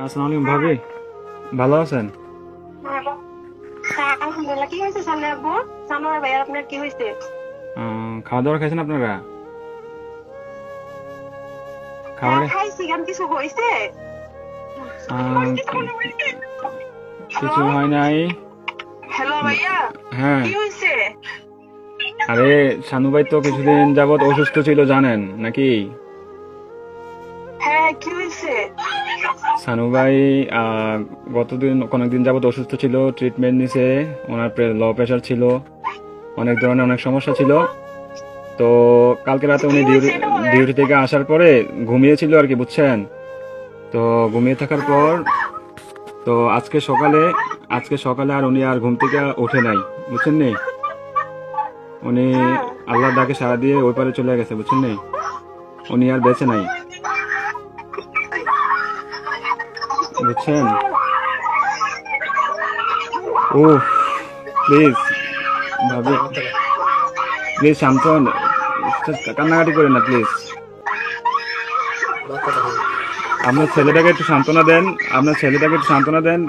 আসসালামু আলাইকুম ভাবি, ভালো আছেন? হ্যাঁ, আলহামদুলিল্লাহ। কি হয়েছে সামনে আব্বু? সানোয়ার ভাই, আপনার কি হয়েছে? খাওয়া দাওয়া খাইছেন আপনারা? হ্যাঁ, খাবারে খাইছি। কেন, কিছু হয়েছে? হ্যালো, কিছু হয় নাই। হ্যালো ভাইয়া, হ্যাঁ, কি হয়েছে? আরে শানু ভাই তো কিছুদিন যাবত অসুস্থ ছিল জানেন নাকি? হ্যাঁ, কি হয়েছে? শানু ভাই অনেকদিন যাবত অসুস্থ ছিল, ট্রিটমেন্ট নিছে। ওনার লো প্রেশার ছিল, অনেক ধরনের অনেক সমস্যা ছিল। তো কালকে রাতে কি উনি হয়েছে এটা বলেন। ডিউটি থেকে আসার পরে ঘুমিয়েছিল আর কি, বুঝছেন? তো ঘুমিয়ে থাকার হ্যাঁ, পর তো আজকে সকালে আর উনি আর ঘুম থেকে ওঠে নাই, বুঝছেন নি? উনি হ্যাঁ। আল্লাহর ডাকে সাড়া দিয়ে ওই পারে চলে গেছে, বুঝছেন নি? উনি আর বেঁচে নাই, বুঝছেন? ও প্লিজ ভাবি, প্লিজ শান্ত হন, কান্নাকাটি করেন না প্লিজ। আপনার ছেলেটাকে একটু সান্ত্বনা দেন, আপনার ছেলেটাকে একটু সান্ত্বনা দেন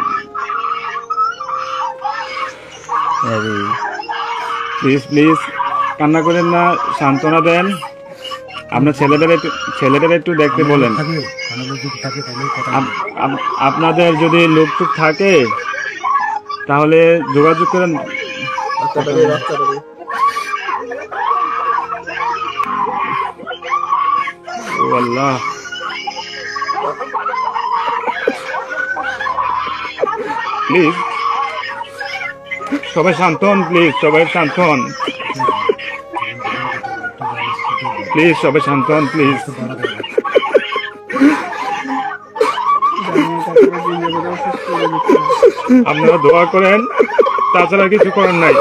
প্লিজ প্লিজ, কান্না করেন না, সান্ত্বনা দেন। আপনার ছেলেদের একটু দেখতে বলেন। আপনাদের যদি লোকটুক থাকে তাহলে যোগাযোগ করেন। ও আল্লাহ, প্লিজ সবাই শান্ত হন, প্লিজ সবাই শান্ত হন, প্লিজ সবাই শান্ত হন, প্লিজ। আপনারা দোয়া করেন, তাছাড়া কিছু করার নাই।